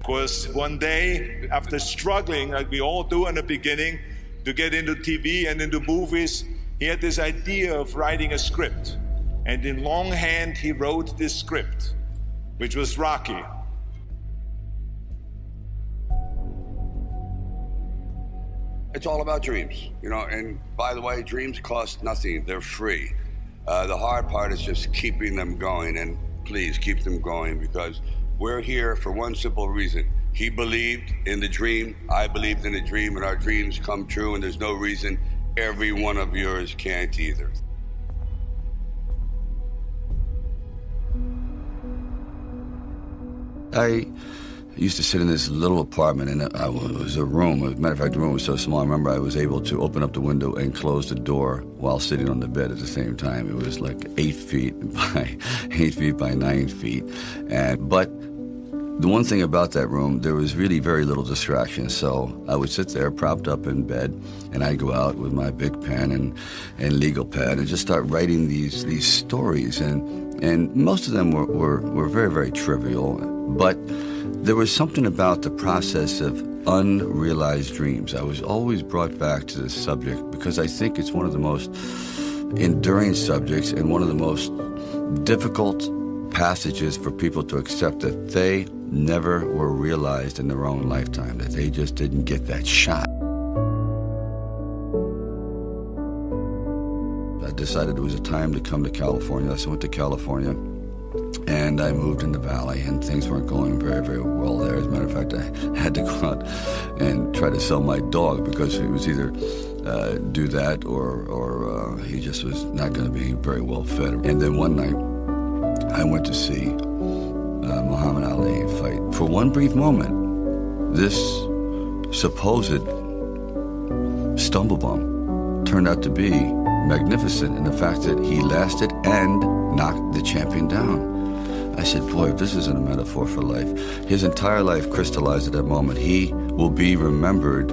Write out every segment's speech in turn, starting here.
Because one day, after struggling, like we all do in the beginning, to get into TV and into movies, he had this idea of writing a script. And in longhand, he wrote this script, which was Rocky. It's all about dreams, you know, and by the way, dreams cost nothing. They're free. The hard part is just keeping them going, and please keep them going, because we're here for one simple reason. He believed in the dream, I believed in the dream, and our dreams come true, and there's no reason every one of yours can't either. I used to sit in this little apartment, and it was a room. As a matter of fact, the room was so small, I remember I was able to open up the window and close the door while sitting on the bed at the same time. It was like 8 feet by 8 feet by 9 feet. But the one thing about that room, there was really very little distraction. So I would sit there propped up in bed, and I'd go out with my big pen and legal pad and just start writing these stories. And most of them were very, very trivial. But there was something about the process of unrealized dreams. I was always brought back to this subject because I think it's one of the most enduring subjects and one of the most difficult passages for people to accept, that they never were realized in their own lifetime, that they just didn't get that shot. I decided it was a time to come to California, so I went to California. And I moved in the valley, and things weren't going very, very well there. As a matter of fact, I had to go out and try to sell my dog because it was either do that or he just was not going to be very well fed. And then one night, I went to see Muhammad Ali fight. For one brief moment, this supposed stumble bum turned out to be magnificent in the fact that he lasted and knocked the champion down. I said, boy, if this isn't a metaphor for life. His entire life crystallized at that moment. He will be remembered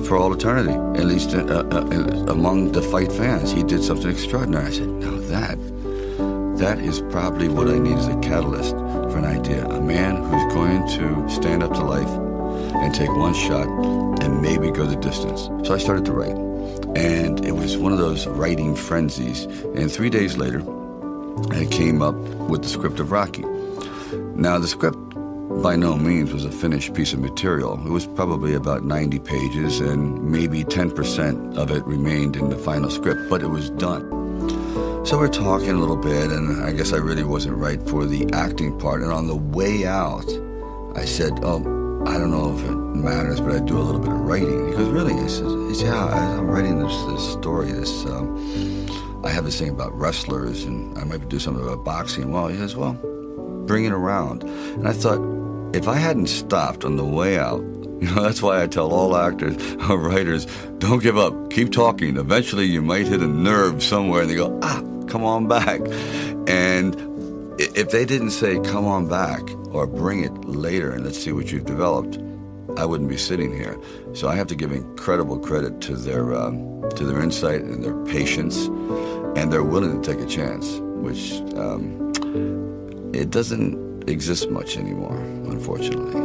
for all eternity, at least among the fight fans. He did something extraordinary. I said, now that is probably what I need as a catalyst for an idea. A man who's going to stand up to life and take one shot and maybe go the distance. So I started to write. And it was one of those writing frenzies. And 3 days later, I came up with the script of Rocky. Now, the script by no means was a finished piece of material. It was probably about 90 pages, and maybe 10% of it remained in the final script, but it was done. So we're talking a little bit, and I guess I really wasn't right for the acting part. And on the way out, I said, I don't know if it matters, but I do a little bit of writing. He goes, really? He says, yeah, I'm writing this story, I have this thing about wrestlers, and I might do something about boxing. Well, he says, well, bring it around. And I thought, if I hadn't stopped on the way out, that's why I tell all actors or writers, don't give up, keep talking. Eventually you might hit a nerve somewhere, and they go, come on back. And if they didn't say, come on back, or bring it later and let's see what you've developed, I wouldn't be sitting here. So I have to give incredible credit to their insight and their patience, and they're willing to take a chance, which it doesn't exist much anymore, unfortunately.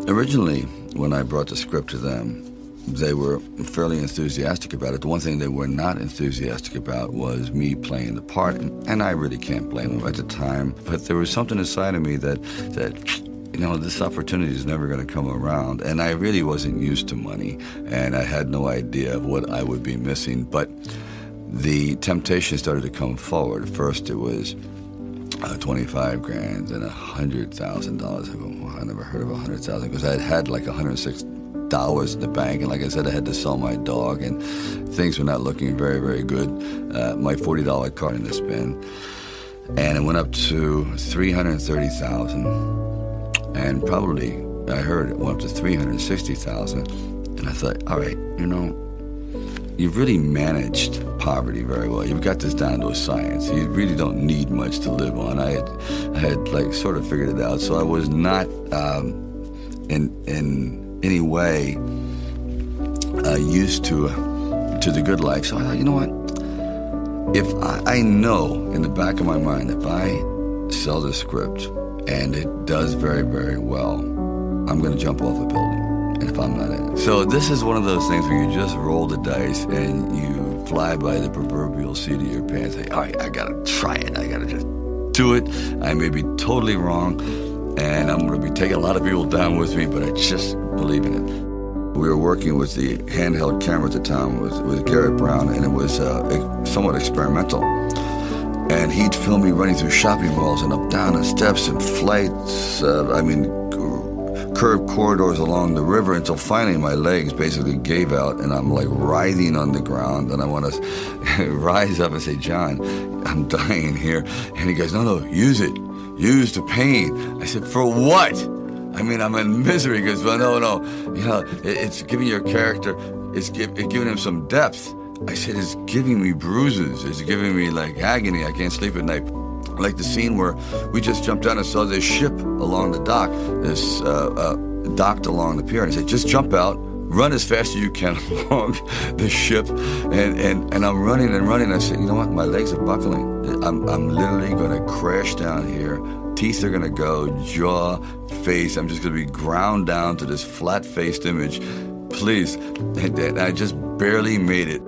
Originally, when I brought the script to them, they were fairly enthusiastic about it. The one thing they were not enthusiastic about was me playing the part, and I really can't blame them at the time. But there was something inside of me that this opportunity is never going to come around. And I really wasn't used to money, and I had no idea of what I would be missing. But the temptation started to come forward. First, it was $25,000 and $100,000. I go, well, I never heard of $100,000 because I had like $106 in the bank, and like I said, I had to sell my dog, and things were not looking very, very good. My $40 card in this bin, and it went up to $330,000, and probably I heard it went up to $360,000, and I thought, all right, you've really managed poverty very well. You've got this down to a science. You really don't need much to live on. I had like sort of figured it out, so I was not in any way used to the good life. So I thought, you know what? if I know in the back of my mind, if I sell the script and it does very, very well, I'm going to jump off a building. And if I'm not in it. So this is one of those things where you just roll the dice and you fly by the proverbial seat of your pants. Say, all right, I got to try it. I got to just do it. I may be totally wrong, and I'm going to be taking a lot of people down with me, but I just believe in it. We were working with the handheld camera at the time with Garrett Brown, and it was somewhat experimental. And he'd film me running through shopping malls and up down the steps and flights, curved corridors along the river until finally my legs basically gave out and I'm like writhing on the ground, and I want to rise up and say, John, I'm dying here. And he goes, no, use it. Use the pain. I said, for what? I mean, I'm in misery. He goes, well, no. You know, it's giving your character, it's giving him some depth. I said, it's giving me bruises. It's giving me like agony. I can't sleep at night. Like the scene where we just jumped down and saw this ship along the dock, this docked along the pier, and I said, just jump out, run as fast as you can along the ship, and I'm running and running. I said, you know what, my legs are buckling. I'm literally going to crash down here. Teeth are going to go, jaw, face. I'm just going to be ground down to this flat-faced image. Please. And I just barely made it.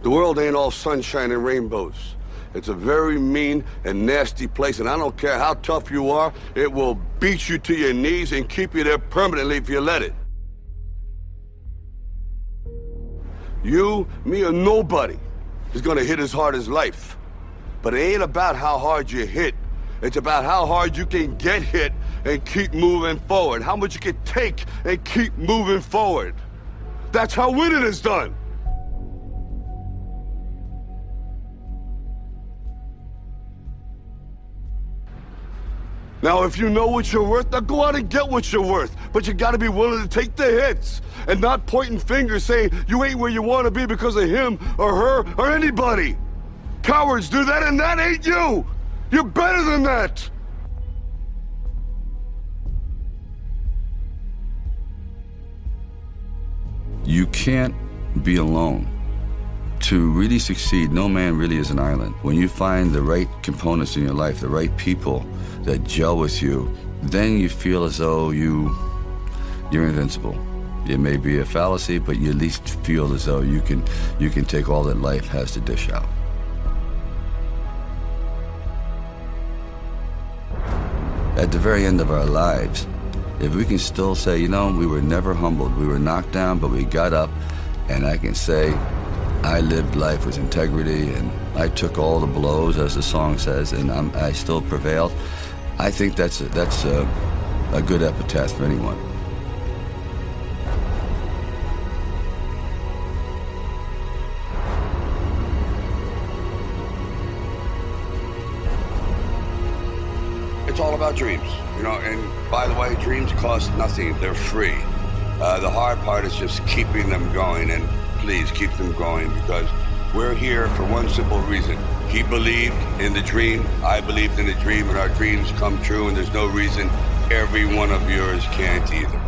The world ain't all sunshine and rainbows. It's a very mean and nasty place, and I don't care how tough you are, it will beat you to your knees and keep you there permanently if you let it. You, me, or nobody is gonna hit as hard as life. But it ain't about how hard you hit. It's about how hard you can get hit and keep moving forward. How much you can take and keep moving forward. That's how winning is done. Now, if you know what you're worth, now go out and get what you're worth. But you gotta be willing to take the hits and not pointing fingers saying you ain't where you wanna be because of him or her or anybody. Cowards do that, and that ain't you. You're better than that. You can't be alone. To really succeed, no man really is an island. When you find the right components in your life, the right people that gel with you, then you feel as though you're invincible. It may be a fallacy, but you at least feel as though you can take all that life has to dish out. At the very end of our lives, if we can still say, you know, we were never humbled, we were knocked down, but we got up, and I can say, I lived life with integrity, and I took all the blows, as the song says, and I still prevailed. I think that's a good epitaph for anyone. It's all about dreams, you know, and by the way, dreams cost nothing. They're free. The hard part is just keeping them going, and please keep them going, because we're here for one simple reason. He believed in the dream, I believed in the dream, and our dreams come true, and there's no reason every one of yours can't either.